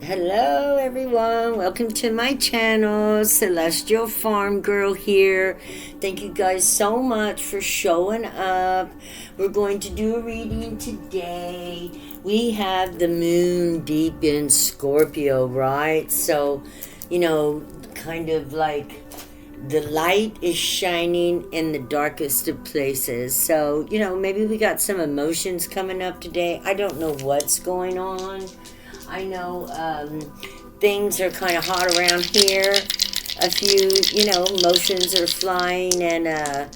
Hello everyone, welcome to my channel. Celestial Farm Girl here. Thank you guys so much for showing up. We're going to do a reading today. We have the moon deep in Scorpio, right? So, kind of like the light is shining in the darkest of places. So, maybe we got some emotions coming up today. I don't know what's going on. I know things are kind of hot around here. A few, emotions are flying and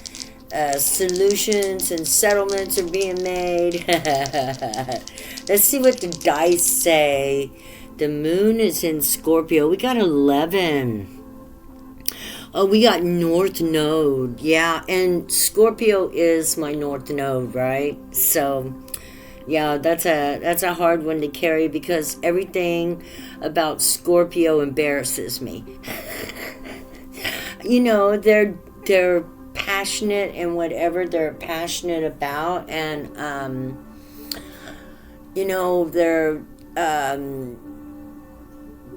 solutions and settlements are being made. Let's see what the dice say. The moon is in Scorpio. We got 11. Oh, we got North Node. Yeah, and Scorpio is my North Node, right? So yeah, that's a hard one to carry because everything about Scorpio embarrasses me. They're passionate in whatever they're passionate about, and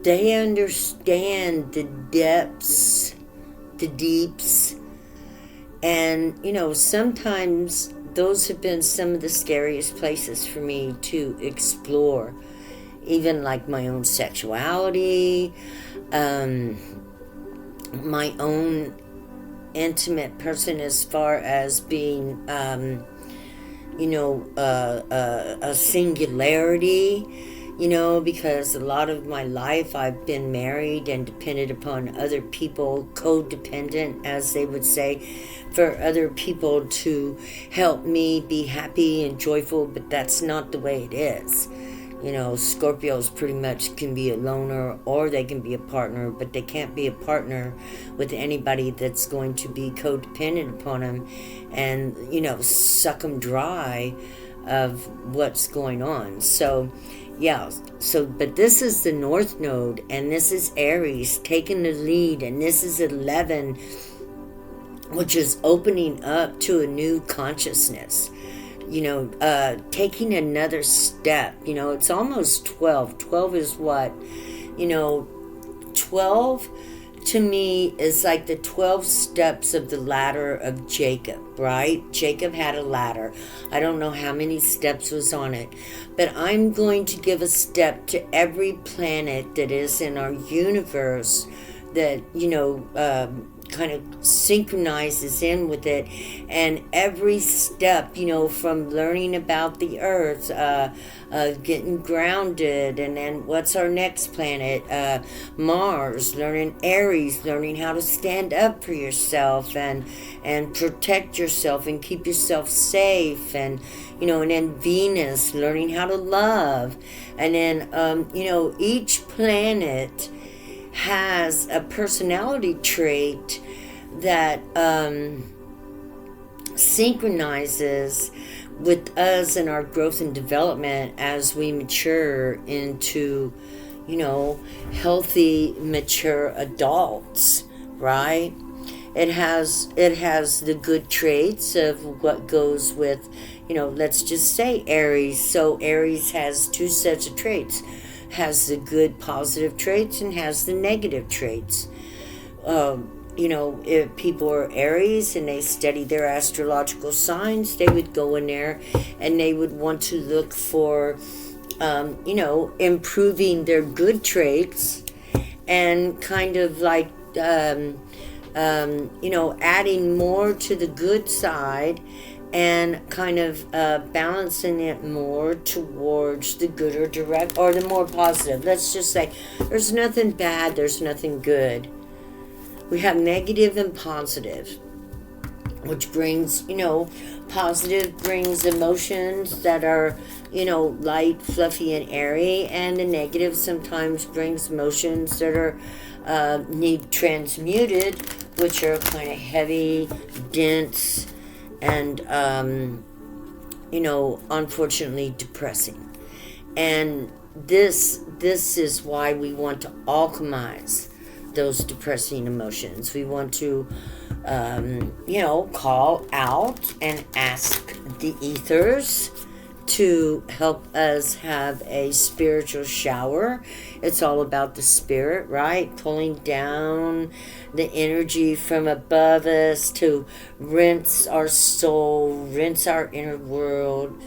they understand the depths, the deeps, and sometimes those have been some of the scariest places for me to explore, even like my own sexuality, my own intimate person as far as being, a singularity, because a lot of my life I've been married and depended upon other people, codependent, as they would say, for other people to help me be happy and joyful, but that's not the way it is. Scorpios pretty much can be a loner or they can be a partner, but they can't be a partner with anybody that's going to be codependent upon them and, suck them dry of what's going on. So, yeah, but this is the North Node, and this is Aries taking the lead, and this is 11, which is opening up to a new consciousness, taking another step. It's almost 12. 12 is what? 12 to me is like the 12 steps of the ladder of Jacob, right? Jacob had a ladder. I don't know how many steps was on it, but I'm going to give a step to every planet that is in our universe that, kind of synchronizes in with it, and every step, from learning about the earth, getting grounded, and then what's our next planet, Mars, learning Aries, learning how to stand up for yourself and protect yourself and keep yourself safe, and and then Venus, learning how to love, and then each planet has a personality trait that synchronizes with us and our growth and development as we mature into, healthy, mature adults, right? It has the good traits of what goes with, let's just say Aries. So Aries has two sets of traits. Has the good positive traits and has the negative traits. If people are Aries and they study their astrological signs, they would go in there and they would want to look for, improving their good traits and kind of like, adding more to the good side and kind of balancing it more towards the good or direct or the more positive. Let's just say there's nothing bad, there's nothing good. We have negative and positive, which brings, positive brings emotions that are, light, fluffy, and airy, and the negative sometimes brings emotions that are need transmuted, which are kind of heavy, dense, and unfortunately depressing. And this is why we want to alchemize those depressing emotions. We want to call out and ask the ethers to help us have a spiritual shower. It's all about the spirit, right? Pulling down the energy from above us to rinse our soul, rinse our inner world,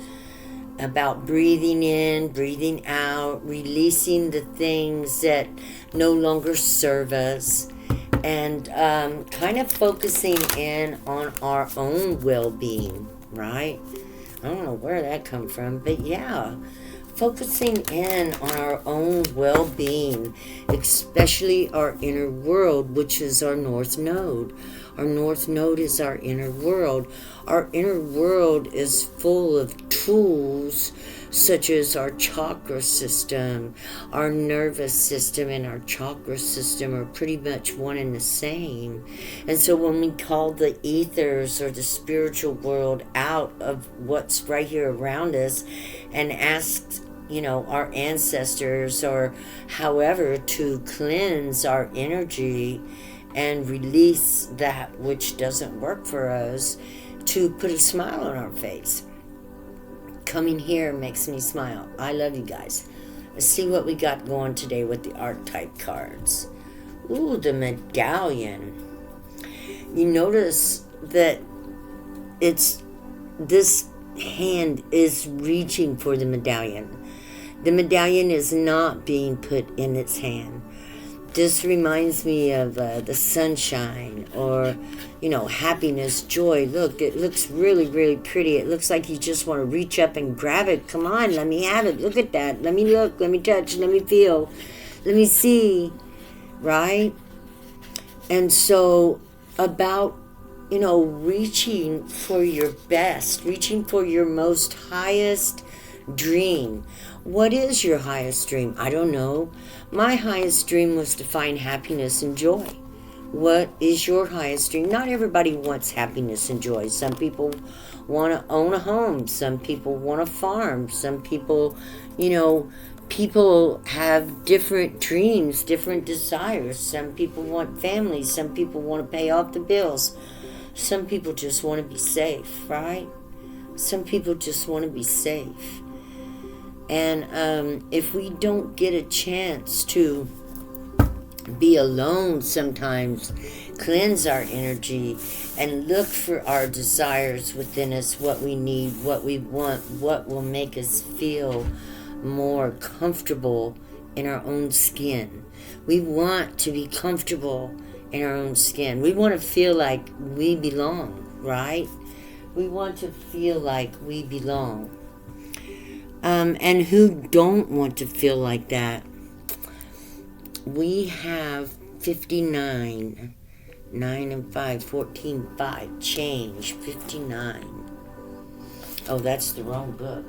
about breathing in, breathing out, releasing the things that no longer serve us, and kind of focusing in on our own well-being, right? I don't know where that come from, but yeah, focusing in on our own well-being, especially our inner world, which is our north node. Our north node is our inner world. Our inner world is full of tools such as our chakra system. Our nervous system and our chakra system are pretty much one and the same. And so when we call the ethers or the spiritual world out of what's right here around us and ask, our ancestors or however to cleanse our energy and release that which doesn't work for us, to put a smile on our face. Coming here makes me smile. I love you guys. Let's see what we got going today with the archetype cards. Ooh, the medallion. You notice that this hand is reaching for the medallion. The medallion is not being put in its hand. This reminds me of the sunshine or, happiness, joy. Look, it looks really, really pretty. It looks like you just want to reach up and grab it. Come on, let me have it. Look at that. Let me look. Let me touch. Let me feel. Let me see. Right? And so about, reaching for your best, reaching for your most highest dream. What is your highest dream? I don't know. My highest dream was to find happiness and joy. What is your highest dream? Not everybody wants happiness and joy. Some people want to own a home. Some people want a farm. Some people, people have different dreams, different desires. Some people want families. Some people want to pay off the bills. Some people just want to be safe, right? Some people just want to be safe. And if we don't get a chance to be alone sometimes, cleanse our energy and look for our desires within us, what we need, what we want, what will make us feel more comfortable in our own skin. We want to be comfortable in our own skin. We want to feel like we belong, right? We want to feel like we belong. And who don't want to feel like that? We have 59. 9 and 5, 14, 5. Change. 59. Oh, that's the wrong book.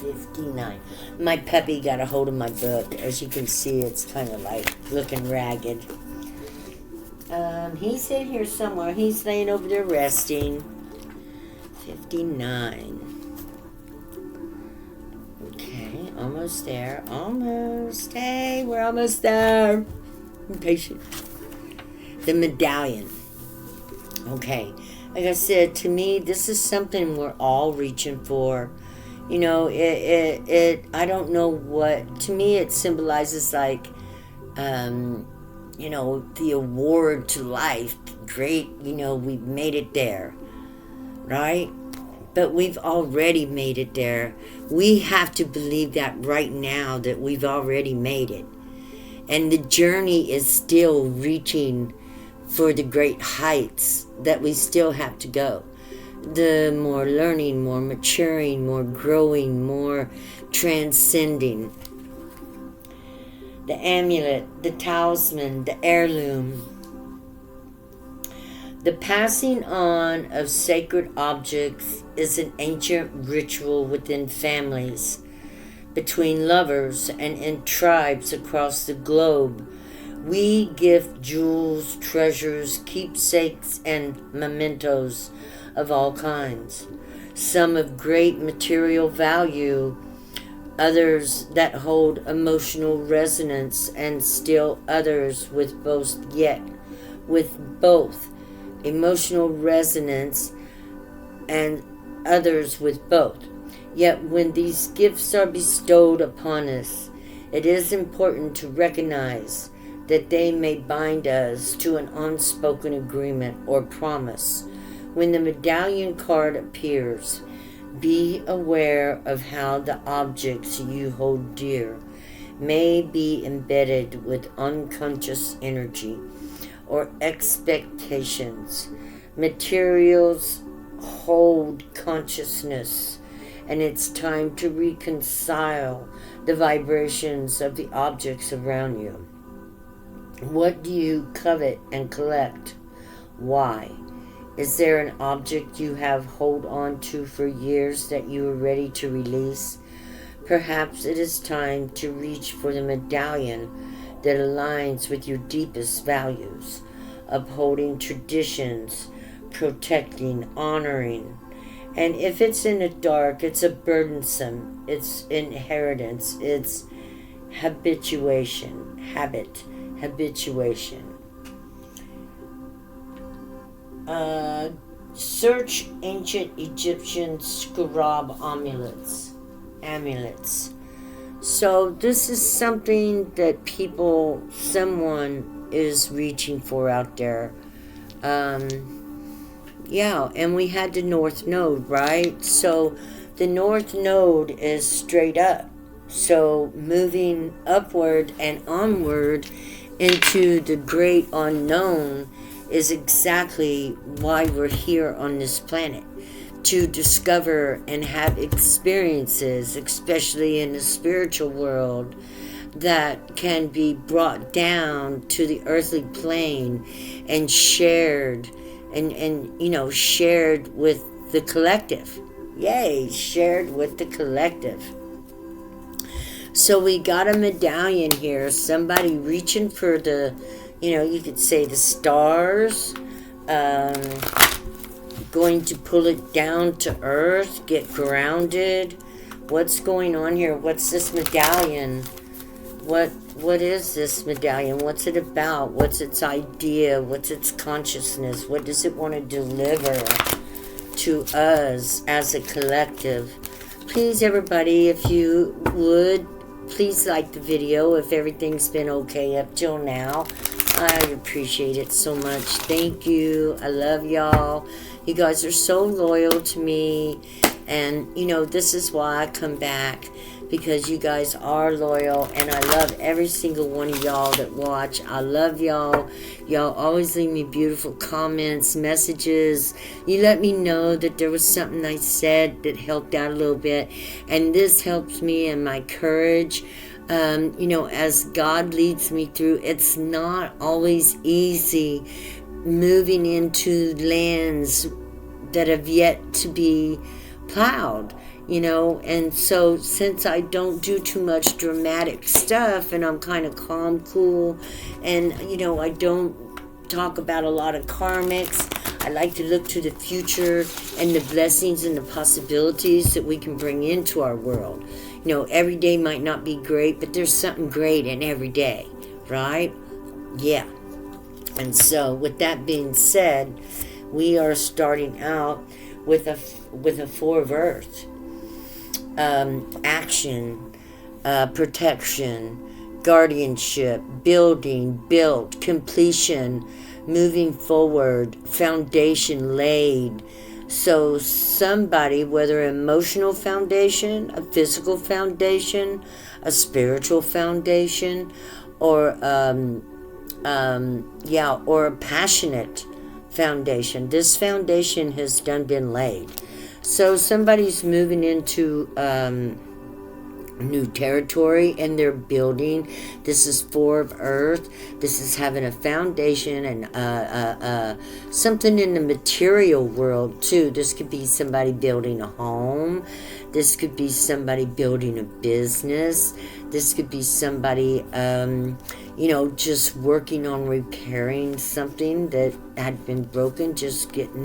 59. My puppy got a hold of my book. As you can see, it's kind of like looking ragged. He's in here somewhere. He's laying over there resting. 59. Okay, almost there. Almost. Hey, we're almost there. I'm patient. The medallion. Okay. Like I said, to me, this is something we're all reaching for. I don't know what, to me it symbolizes like, the award to life. Great, we've made it there. Right? But we've already made it there. We have to believe that right now, that we've already made it. And the journey is still reaching for the great heights that we still have to go. The more learning, more maturing, more growing, more transcending. The amulet, the talisman, the heirloom. The passing on of sacred objects is an ancient ritual within families, between lovers, and in tribes across the globe. We gift jewels, treasures, keepsakes, and mementos of all kinds. Some of great material value, others that hold emotional resonance, and still others with both emotional resonance and others with both. Yet when these gifts are bestowed upon us, it is important to recognize that they may bind us to an unspoken agreement or promise. When the medallion card appears, be aware of how the objects you hold dear may be embedded with unconscious energy or expectations. Materials hold consciousness, and it's time to reconcile the vibrations of the objects around you. What do you covet and collect? Why? Is there an object you have hold on to for years that you are ready to release? Perhaps it is time to reach for the medallion that aligns with your deepest values, upholding traditions, protecting, honoring. And if it's in the dark, it's a burdensome, it's inheritance, it's habituation. Search ancient Egyptian scarab amulets. So this is something that someone is reaching for out there. Yeah, and we had the North Node, right? So the North Node is straight up. So moving upward and onward into the great unknown is exactly why we're here on this planet. To discover and have experiences, especially in the spiritual world, that can be brought down to the earthly plane and shared and shared with the collective. Yay, shared with the collective. So we got a medallion here, somebody reaching for the, you could say the stars, going to pull it down to earth, get grounded. What's going on here? What's this medallion? What is this medallion? What's it about? What's its idea? What's its consciousness? What does it want to deliver to us as a collective? Please, everybody, if you would, please like the video if everything's been okay up till now. I appreciate it so much. Thank you. I love y'all. You guys are so loyal to me. And, this is why I come back. Because you guys are loyal. And I love every single one of y'all that watch. I love y'all. Y'all always leave me beautiful comments, messages. You let me know that there was something I said that helped out a little bit. And this helps me in my courage. As God leads me through, it's not always easy moving into lands that have yet to be plowed, and so since I don't do too much dramatic stuff and I'm kind of calm, cool, and I don't talk about a lot of karmics, I like to look to the future and the blessings and the possibilities that we can bring into our world. Every day might not be great, but there's something great in every day, right? Yeah. And so with that being said, we are starting out with a Four of Earth. Action, protection, guardianship, building, built, completion, moving forward, foundation laid. So somebody, whether emotional foundation, a physical foundation, a spiritual foundation, or or a passionate foundation. This foundation has been laid. So somebody's moving into new territory and they're building. This is Four of Earth. This is having a foundation and something in the material world too. This could be somebody building a home. This could be somebody building a business. This could be somebody just working on repairing something that had been broken, just getting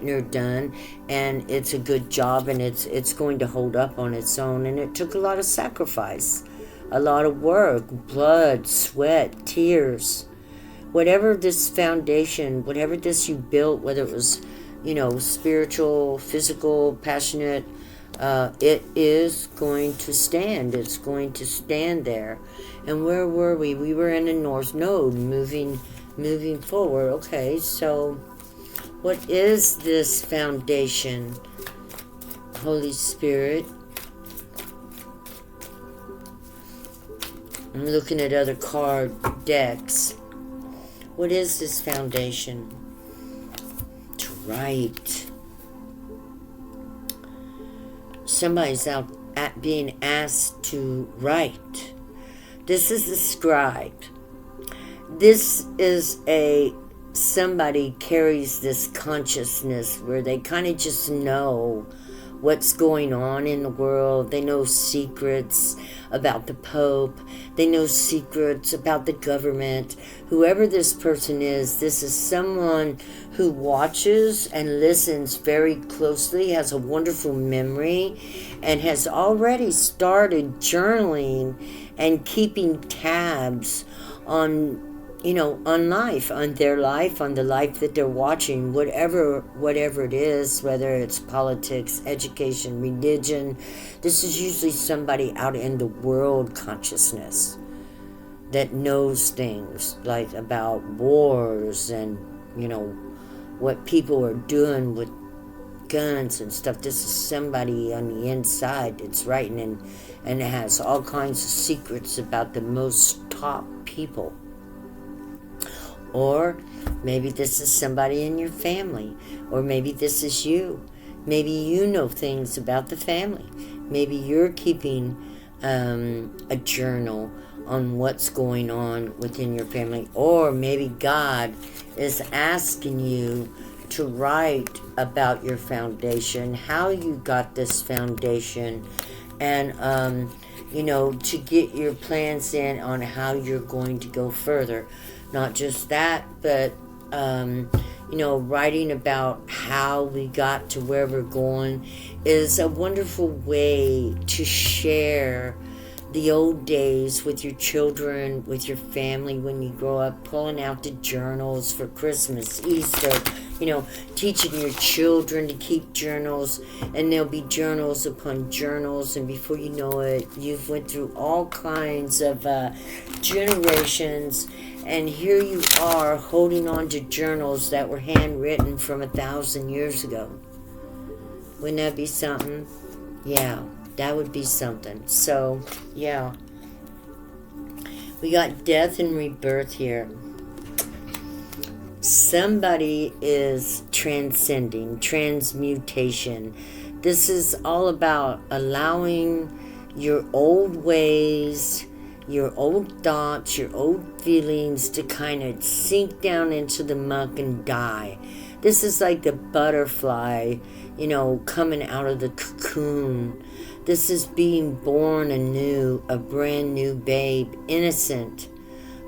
her done, and it's a good job, and it's going to hold up on its own. And it took a lot of sacrifice, a lot of work, blood, sweat, tears. Whatever this foundation, whatever this you built, whether it was spiritual, physical, passionate, it is going to stand. It's going to stand there. And where were we? We were in the North Node, moving forward. Okay, so what is this foundation? Holy Spirit. I'm looking at other card decks. What is this foundation? To write. Somebody's out being asked to write. This is the scribe. This is somebody carries this consciousness where they kind of just know what's going on in the world. They know secrets about the Pope. They know secrets about the government. Whoever this person is, this is someone who watches and listens very closely, has a wonderful memory, and has already started journaling and keeping tabs on on life, on their life, on the life that they're watching, whatever it is, whether it's politics, education, religion. This is usually somebody out in the world consciousness that knows things like about wars and, what people are doing with guns and stuff. This is somebody on the inside that's writing and it has all kinds of secrets about the most top people. Or maybe this is somebody in your family. Or maybe this is you. Maybe you know things about the family. Maybe you're keeping a journal on what's going on within your family. Or maybe God is asking you to write about your foundation, how you got this foundation, and to get your plans in on how you're going to go further. Not just that, but, writing about how we got to where we're going is a wonderful way to share the old days with your children, with your family when you grow up, pulling out the journals for Christmas, Easter, teaching your children to keep journals, and there'll be journals upon journals, and before you know it, you've went through all kinds of generations. And here you are holding on to journals that were handwritten from 1,000 years ago. Wouldn't that be something? Yeah, that would be something. So, yeah. We got death and rebirth here. Somebody is transcending, transmutation. This is all about allowing your old ways, your old thoughts, your old feelings to kind of sink down into the muck and die. This is like the butterfly, coming out of the cocoon. This is being born anew, a brand new babe, innocent,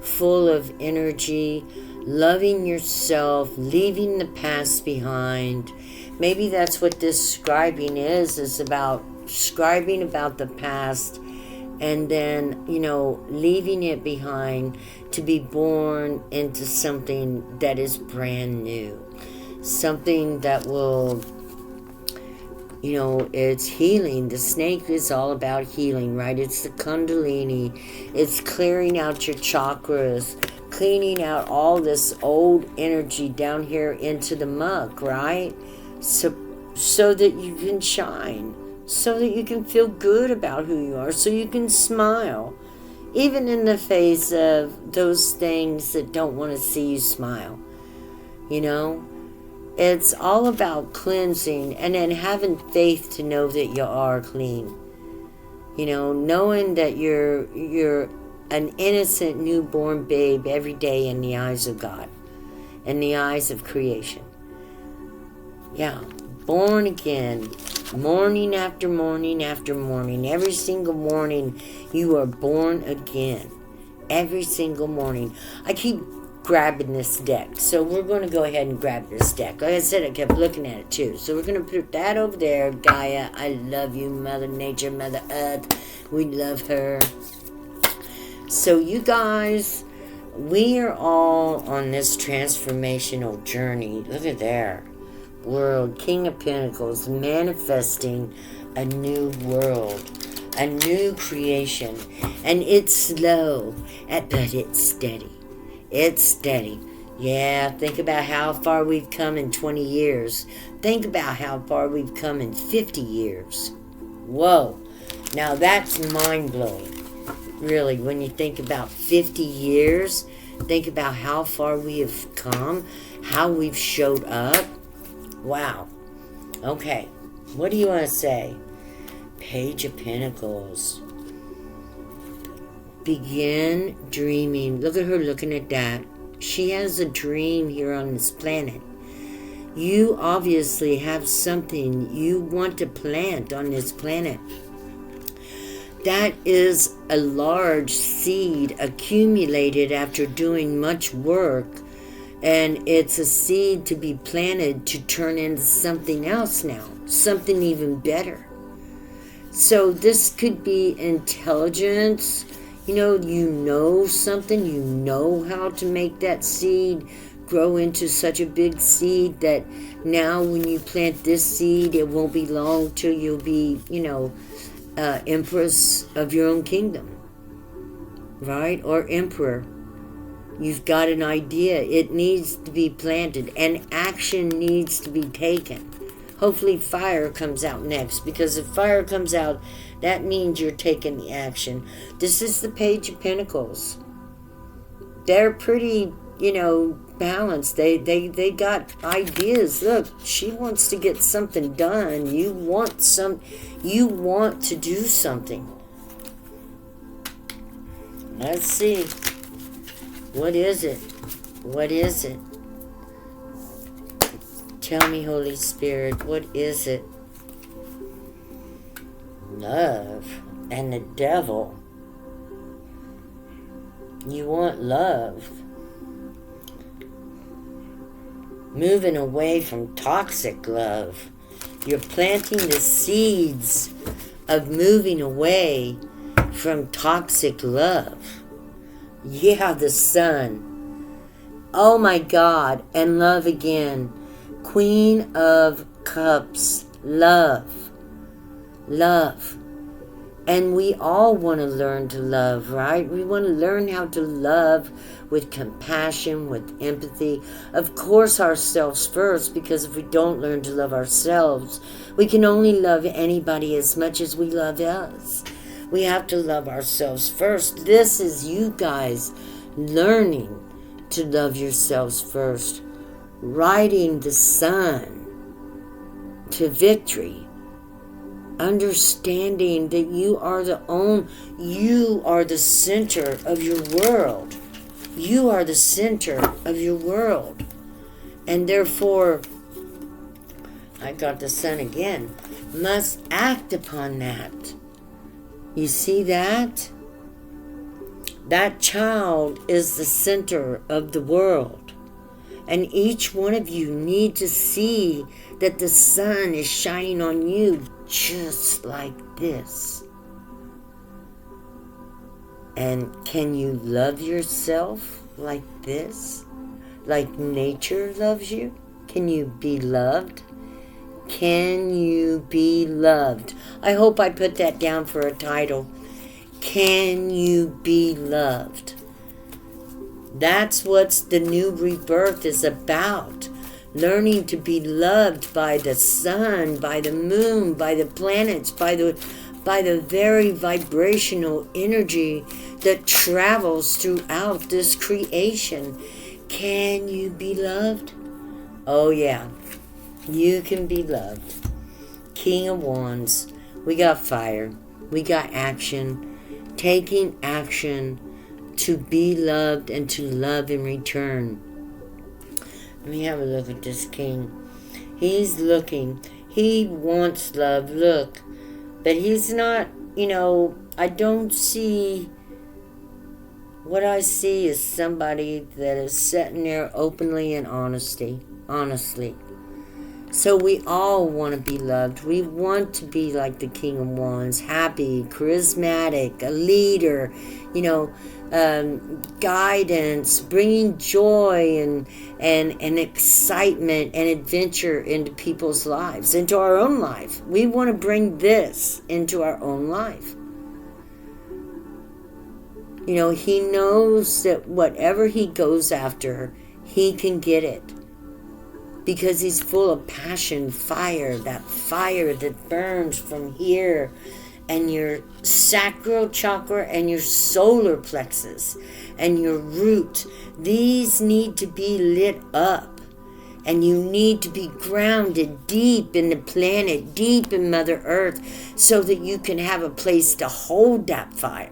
full of energy, loving yourself, leaving the past behind. Maybe that's what this scribing is about scribing about the past, and then, leaving it behind to be born into something that is brand new. Something that will, it's healing. The snake is all about healing, right? It's the Kundalini. It's clearing out your chakras, cleaning out all this old energy down here into the muck, right? So that you can shine. So that you can feel good about who you are, so you can smile, even in the face of those things that don't want to see you smile. It's all about cleansing and then having faith to know that you are clean. Knowing that you're an innocent newborn babe every day in the eyes of God, in the eyes of creation. Yeah, born again. Morning after morning after morning. Every single morning you are born again. Every single morning. I keep grabbing this deck. So we're going to go ahead and grab this deck. Like I said, I kept looking at it too. So we're going to put that over there. Gaia, I love you. Mother Nature, Mother Earth. We love her. So you guys, we are all on this transformational journey. Look at there. world. King of Pentacles, manifesting a new world, a new creation. And it's slow, but it's steady. It's steady. Yeah, think about how far we've come in 20 years. Think about how far we've come in 50 years. Whoa. Now that's mind-blowing. Really, when you think about 50 years, think about how far we have come, how we've showed up. Wow. Okay. What do you want to say? Page of Pentacles. Begin dreaming. Look at her looking at that. She has a dream here on this planet. You obviously have something you want to plant on this planet. That is a large seed accumulated after doing much work, and it's a seed to be planted to turn into something else now, something even better. So this could be intelligence. You know something, you know how to make that seed grow into such a big seed that now when you plant this seed, it won't be long till you'll be, empress of your own kingdom, right? Or emperor. You've got an idea. It needs to be planted and action needs to be taken. Hopefully fire comes out next, because if fire comes out, that means you're taking the action. This is the Page of Pentacles. They're pretty, balanced. They got ideas. Look, she wants to get something done. You want to do something. Let's see. What is it? What is it? Tell me, Holy Spirit, what is it? Love and the devil. You want love. Moving away from toxic love. You're planting the seeds of moving away from toxic love. Yeah, the sun. Oh my God, and love again. Queen of Cups, love. Love. And we all want to learn to love, right? We want to learn how to love with compassion, with empathy. Of course, ourselves first, because if we don't learn to love ourselves, we can only love anybody as much as we love us. We have to love ourselves first. This is you guys learning to love yourselves first. Riding the sun to victory. Understanding that you are the center of your world. You are the center of your world. And therefore, I got the sun again, must act upon that. You see that? That child is the center of the world. And each one of you need to see that the sun is shining on you just like this. And can you love yourself like this? Like nature loves you? Can you be loved? Can you be loved? I hope I put that down for a title. Can you be loved? That's what the new rebirth is about. Learning to be loved by the sun, by the moon, by the planets, by the very vibrational energy that travels throughout this creation. Can you be loved? Oh yeah, you can be loved. King of Wands. We got fire. We got action. Taking action to be loved and to love in return. Let me have a look at this king. He's looking. He wants love. Look. But he's not, I don't see... What I see is somebody that is sitting there openly and honestly. So we all want to be loved. We want to be like the King of Wands, happy, charismatic, a leader, guidance, bringing joy and excitement and adventure into people's lives, into our own life. We want to bring this into our own life. He knows that whatever he goes after, he can get it. Because he's full of passion, fire that burns from here and your sacral chakra and your solar plexus and your root. These need to be lit up, and you need to be grounded deep in the planet, deep in Mother Earth, so that you can have a place to hold that fire,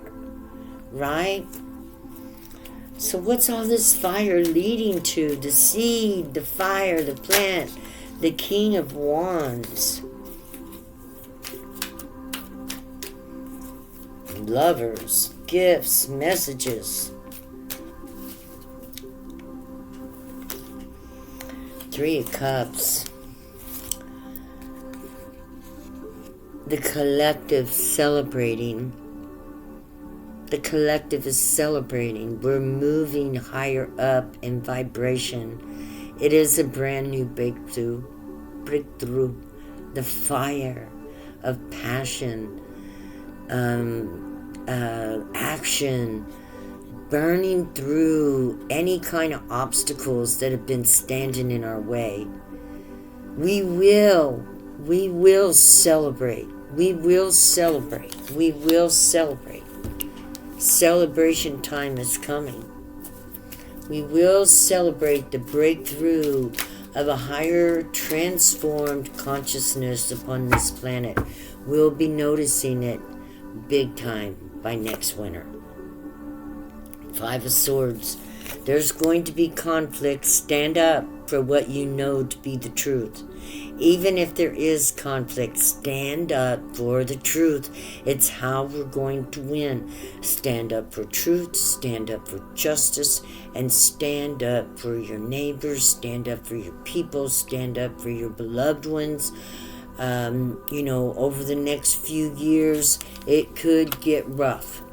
right? So what's all this fire leading to? The seed, the fire, the plant, the King of Wands. Lovers, gifts, messages. Three of Cups. The collective celebrating. The collective is celebrating. We're moving higher up in vibration. It is a brand new breakthrough. The fire of passion, action, burning through any kind of obstacles that have been standing in our way. We will celebrate. We will celebrate. We will celebrate. Celebration time is coming. We will celebrate the breakthrough of a higher transformed consciousness upon this planet. We'll be noticing it big time by next winter. Five of Swords. There's going to be conflict. Stand up for what you know to be the truth. Even if there is conflict, stand up for the truth. It's how we're going to win. Stand up for truth, stand up for justice, and stand up for your neighbors, stand up for your people, stand up for your beloved ones. Over the next few years, it could get rough,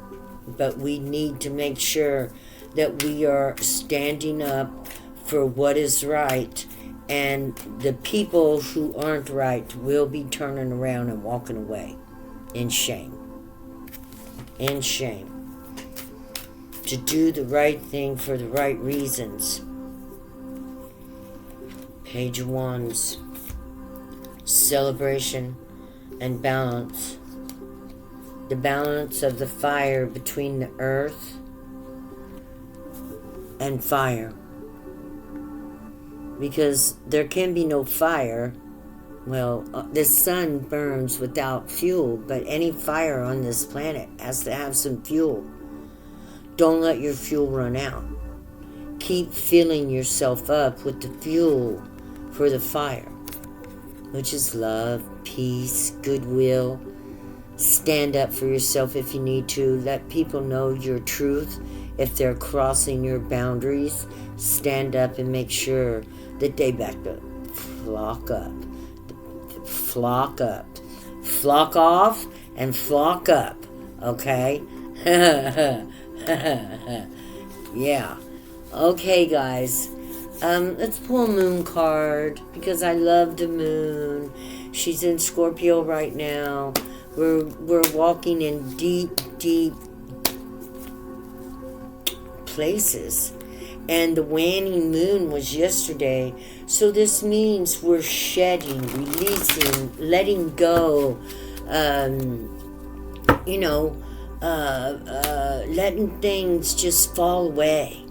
but we need to make sure that we are standing up for what is right. And the people who aren't right will be turning around and walking away in shame. In shame. To do the right thing for the right reasons. Page of Wands. Celebration and balance. The balance of the fire between the earth and fire. Because there can be no fire. Well, the sun burns without fuel, but any fire on this planet has to have some fuel. Don't let your fuel run out. Keep filling yourself up with the fuel for the fire, which is love, peace, goodwill. Stand up for yourself if you need to. Let people know your truth. If they're crossing your boundaries, stand up and make sure that they back up. Flock up. Flock up. Flock off and flock up. Okay? Yeah. Okay, guys. Let's pull a moon card because I love the moon. She's in Scorpio right now. We're walking in deep places. And the waning moon was yesterday. So this means we're shedding, releasing, letting go, letting things just fall away.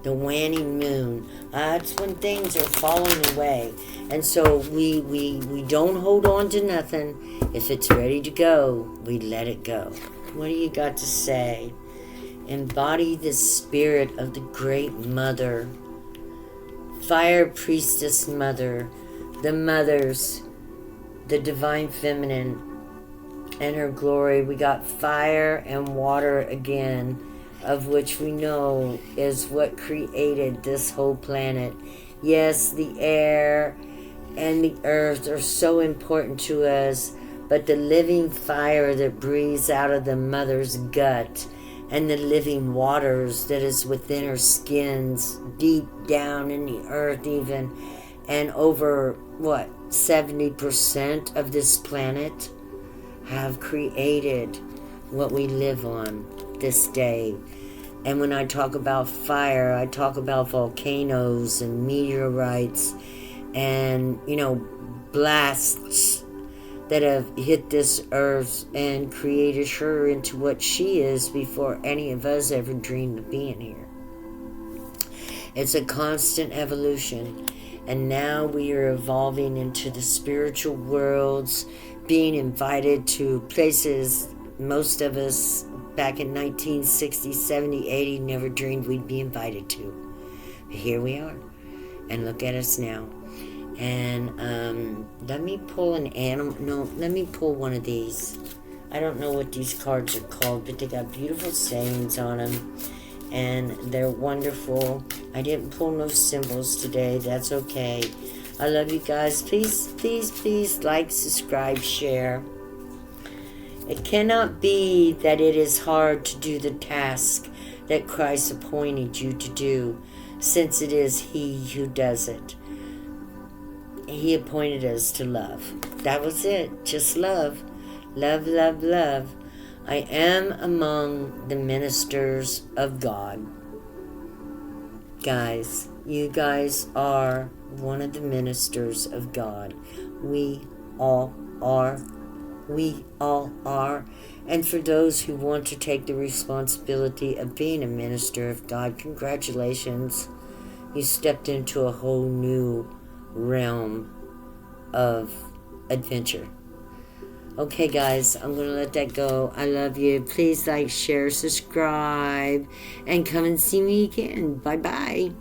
The waning moon. That's when things are falling away. And so we don't hold on to nothing. If it's ready to go, we let it go. What do you got to say? Embody the spirit of the Great Mother, Fire Priestess Mother, the mothers, the Divine Feminine, and her glory. We got fire and water again, of which we know is what created this whole planet. Yes, the air and the earth are so important to us, but the living fire that breathes out of the mother's gut and the living waters that is within her skins, deep down in the earth even, and over, 70% of this planet have created what we live on this day. And when I talk about fire, I talk about volcanoes and meteorites and, blasts that have hit this earth and created her into what she is before any of us ever dreamed of being here. It's a constant evolution. And now we are evolving into the spiritual worlds, being invited to places most of us back in 1960, 70, 80 never dreamed we'd be invited to. But here we are. And look at us now. And let me pull an animal. No, let me pull one of these. I don't know what these cards are called, but they got beautiful sayings on them. And they're wonderful. I didn't pull no symbols today. That's okay. I love you guys. Please, please, please like, subscribe, share. It cannot be that it is hard to do the task that Christ appointed you to do, since it is He who does it. He appointed us to love. That was it. Just love. Love, love, love. I am among the ministers of God. Guys, you guys are one of the ministers of God. We all are. We all are. And for those who want to take the responsibility of being a minister of God, congratulations. You stepped into a whole new realm of adventure. Okay, guys, I'm going to let that go. I love you. Please like, share, subscribe, and come and see me again. Bye-bye.